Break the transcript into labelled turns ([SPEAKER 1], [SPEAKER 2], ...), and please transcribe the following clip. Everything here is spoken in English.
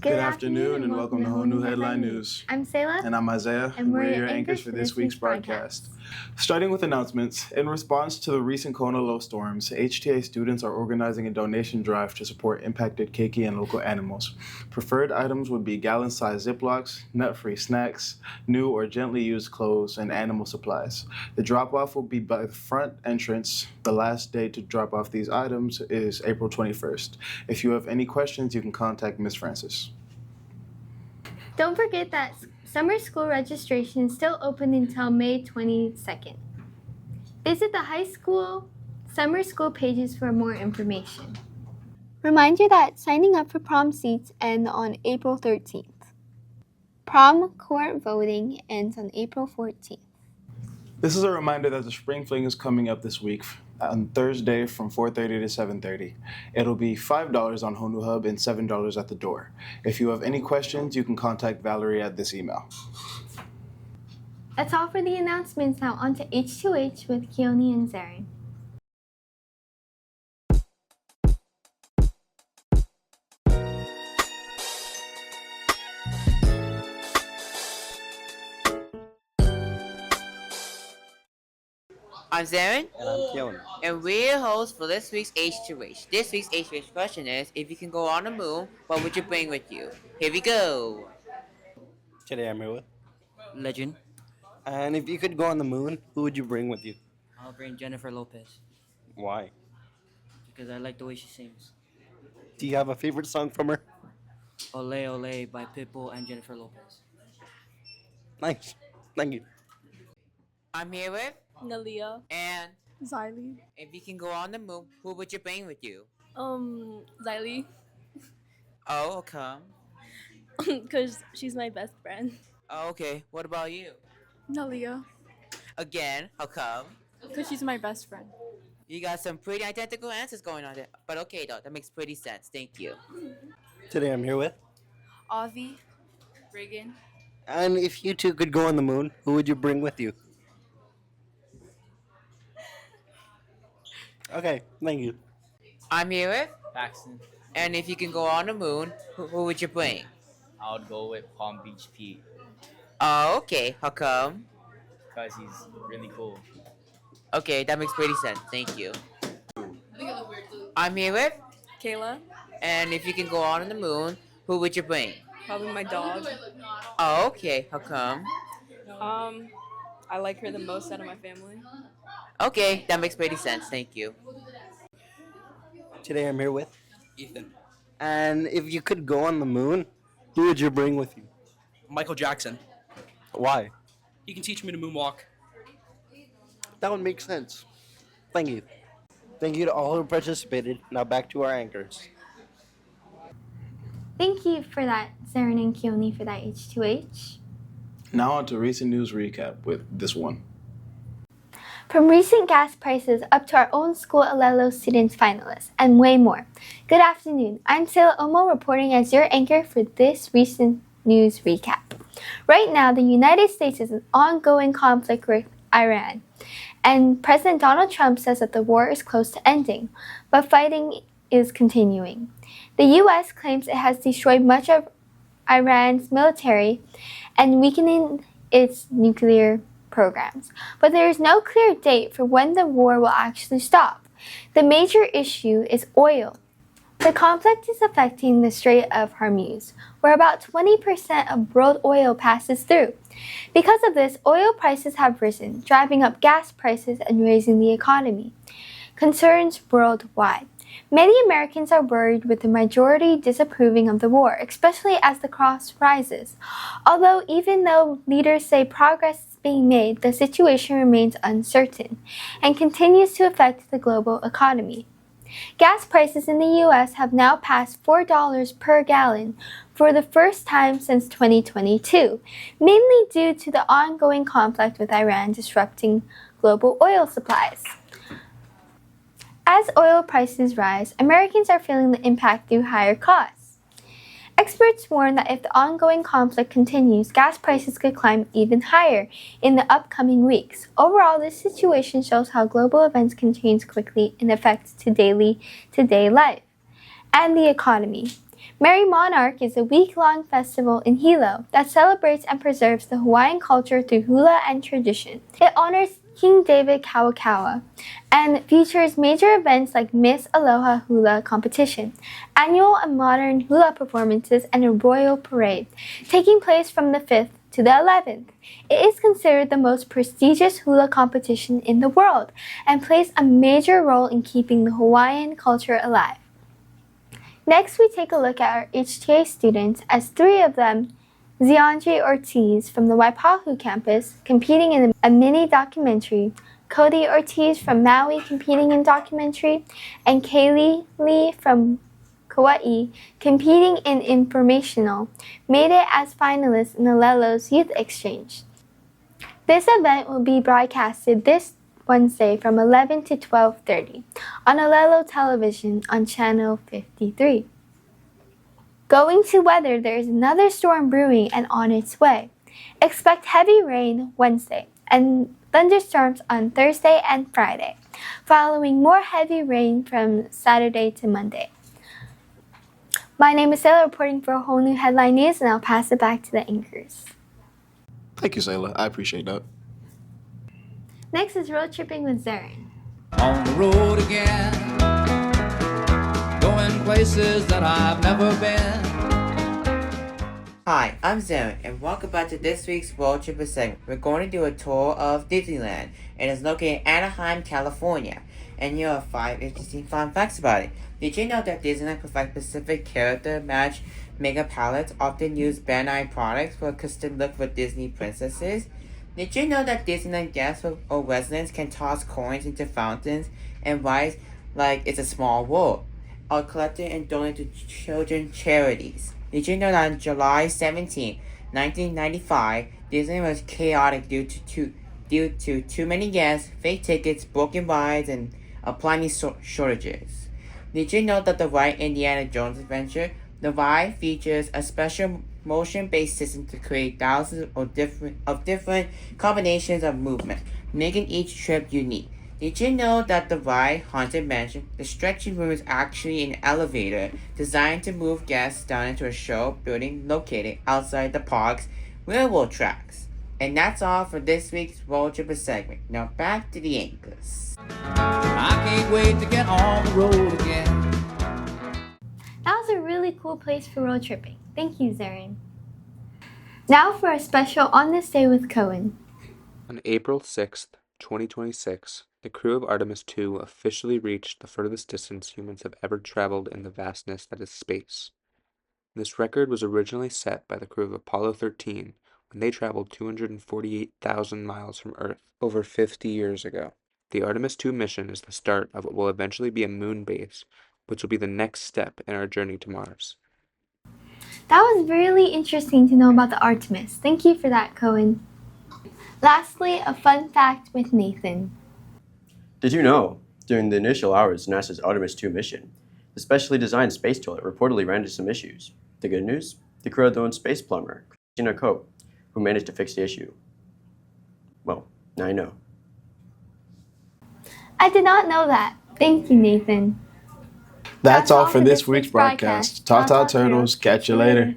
[SPEAKER 1] Good afternoon and welcome to Whole New Headline News.
[SPEAKER 2] I'm Sayla.
[SPEAKER 1] And I'm Isaiah,
[SPEAKER 2] and we're
[SPEAKER 1] your anchors for this week's broadcast. Starting with announcements, in response to the recent Kona low storms, HTA students are organizing a donation drive to support impacted keiki and local animals. Preferred items would be gallon-sized Ziplocs, nut-free snacks, new or gently used clothes, and animal supplies. The drop-off will be by the front entrance. The last day to drop off these items is April 21st. If you have any questions, you can contact Ms. Francis.
[SPEAKER 2] Don't forget that summer school registration is still open until May 22nd. Visit the high school summer school pages for more information. Reminder that signing up for prom seats ends on April 13th. Prom court voting ends on April 14th.
[SPEAKER 1] This is a reminder that the Spring Fling is coming up this week on Thursday from 4:30 to 7:30. It'll be $5 on Honu Hub and $7 at the door. If you have any questions, you can contact Valerie at this email.
[SPEAKER 2] That's all for the announcements. Now on to H2H with Keone and Zarin.
[SPEAKER 3] I'm Zarin,
[SPEAKER 4] And I'm Keone.
[SPEAKER 3] and we're your hosts for this week's H2H. This week's H2H question is, if you can go on the moon, what would you bring with you? Here we go.
[SPEAKER 4] Today I'm here with.
[SPEAKER 5] Legend.
[SPEAKER 4] And if you could go on the moon, who would you bring with you?
[SPEAKER 5] I'll bring Jennifer Lopez
[SPEAKER 4] Why?
[SPEAKER 5] because I like the way she sings.
[SPEAKER 4] Do you have a favorite song from her?
[SPEAKER 5] Ole Ole by Pitbull and Jennifer Lopez.
[SPEAKER 4] Nice. Thank you.
[SPEAKER 3] I'm here with,
[SPEAKER 6] Nalia,
[SPEAKER 3] and
[SPEAKER 6] Xylee,
[SPEAKER 3] if you can go on the moon, who would you bring with you?
[SPEAKER 6] Xylee,
[SPEAKER 3] Oh, okay.
[SPEAKER 6] because she's my best friend.
[SPEAKER 3] Oh, okay. What about you?
[SPEAKER 6] Nalia,
[SPEAKER 3] Again, how come?
[SPEAKER 6] because she's my best friend.
[SPEAKER 3] You got some pretty identical answers going on there. But okay, though. That makes pretty sense. Thank you.
[SPEAKER 4] Today I'm here with.
[SPEAKER 6] Avi, Reagan,
[SPEAKER 4] And if you two could go on the moon, who would you bring with you? Okay, thank you.
[SPEAKER 3] I'm here with,
[SPEAKER 7] Paxton.
[SPEAKER 3] and if you can go on the moon, who would you bring?
[SPEAKER 7] I would go with Palm Beach Pete
[SPEAKER 3] Oh, okay. How come?
[SPEAKER 7] because he's really cool.
[SPEAKER 3] Okay, that makes pretty sense. Thank you. I'm here with,
[SPEAKER 6] Kayla,
[SPEAKER 3] and if you can go on the moon, who would you bring?
[SPEAKER 6] probably my dog.
[SPEAKER 3] Oh, okay. How come?
[SPEAKER 6] I like her the most out of my family.
[SPEAKER 3] Okay, that makes pretty sense. Thank you.
[SPEAKER 4] Today I'm here with.
[SPEAKER 7] Ethan.
[SPEAKER 4] And if you could go on the moon, who would you bring with you?
[SPEAKER 7] Michael Jackson.
[SPEAKER 4] Why?
[SPEAKER 7] He can teach me to moonwalk.
[SPEAKER 4] That would make sense. Thank you. Thank you to all who participated. Now back to our anchors.
[SPEAKER 2] Thank you for that, Zarin and Keone, for that H2H.
[SPEAKER 1] Now on to recent news recap with this one.
[SPEAKER 2] From recent gas prices up to our own school Alelo students finalists, and way more. Good afternoon. I'm Sayla Omo reporting as your anchor for this recent news recap. Right now, the United States is in ongoing conflict with Iran, and President Donald Trump says that the war is close to ending, but fighting is continuing. The U.S. claims it has destroyed much of Iran's military and weakening its nuclear programs, but there is no clear date for when the war will actually stop. The major issue is oil. The conflict is affecting the Strait of Hormuz, where about 20% of world oil passes through. Because of this, oil prices have risen, driving up gas prices and raising the economy. Concerns worldwide. Many Americans are worried, with the majority disapproving of the war, especially as the cost rises. Although even though leaders say progress is being made, the situation remains uncertain and continues to affect the global economy. Gas prices in the U.S. have now passed $4 per gallon for the first time since 2022, mainly due to the ongoing conflict with Iran disrupting global oil supplies. As oil prices rise, Americans are feeling the impact through higher costs. Experts warn that if the ongoing conflict continues, gas prices could climb even higher in the upcoming weeks. Overall, this situation shows how global events can change quickly and affect day-to-day life and the economy. Merry Monarch is a week-long festival in Hilo that celebrates and preserves the Hawaiian culture through hula and tradition. It honors King David Kawakawa and features major events like Miss Aloha Hula competition, annual and modern hula performances, and a royal parade, taking place from the 5th to the 11th. It is considered the most prestigious hula competition in the world and plays a major role in keeping the Hawaiian culture alive. Next, we take a look at our HTA students, as 3 of them, Ziandre Ortiz from the Waipahu campus, competing in a mini documentary, Cody Ortiz from Maui competing in documentary, and Kaylee Lee from Kauai competing in informational, made it as finalists in Alelo's Youth Exchange. This event will be broadcasted this Wednesday from 11 to 12:30 on Alelo Television on Channel 53. Going to weather, there is another storm brewing and on its way. Expect heavy rain Wednesday and thunderstorms on Thursday and Friday, following more heavy rain from Saturday to Monday. My name is Sayla, reporting for Whole New Headline News, and I'll pass it back to the anchors.
[SPEAKER 1] Thank you, Sayla. I appreciate that.
[SPEAKER 2] Next is Road Tripping with Zarin.
[SPEAKER 8] On the road again, going places that I've never been.
[SPEAKER 3] Hi, I'm Zarin, and welcome back to this week's World Tripper segment. We're going to do a tour of Disneyland, and it's located in Anaheim, California. And here are 5 interesting fun facts about it. Did you know that Disneyland provides specific character match makeup palettes, often use Bandai products for a custom look for Disney princesses? Did you know that Disneyland guests or residents can toss coins into fountains and rise like it's a small world, or collect it and donate to children charities? Did you know that on July 17, 1995, Disney was chaotic due to too many guests, fake tickets, broken rides, and plenty shortages? Did you know that the ride Indiana Jones Adventure, the ride features a special motion-based system to create thousands of different combinations of movement, making each trip unique? Did you know that the ride Haunted Mansion, the stretchy room, is actually an elevator designed to move guests down into a show building located outside the park's railroad tracks? And that's all for this week's Road Tripper segment. Now back to the anchors.
[SPEAKER 8] I can't wait to get on the road again.
[SPEAKER 2] That was a really cool place for road tripping. Thank you, Zarin. Now for a special On This Day with Cohen.
[SPEAKER 9] On April 6th, 2026, the crew of Artemis II officially reached the furthest distance humans have ever traveled in the vastness that is space. This record was originally set by the crew of Apollo 13 when they traveled 248,000 miles from Earth over 50 years ago. The Artemis II mission is the start of what will eventually be a moon base, which will be the next step in our journey to Mars.
[SPEAKER 2] That was really interesting to know about the Artemis. Thank you for that, Cohen. Lastly, a fun fact with Nathan.
[SPEAKER 10] Did you know, during the initial hours of NASA's Artemis II mission, the specially designed space toilet reportedly ran into some issues? The good news? The crew had their own space plumber, Christina Cope, who managed to fix the issue. Well, now you know.
[SPEAKER 2] I did not know that. Thank you, Nathan.
[SPEAKER 1] That's all for this week's broadcast. Ta-ta, turtles. Catch you later.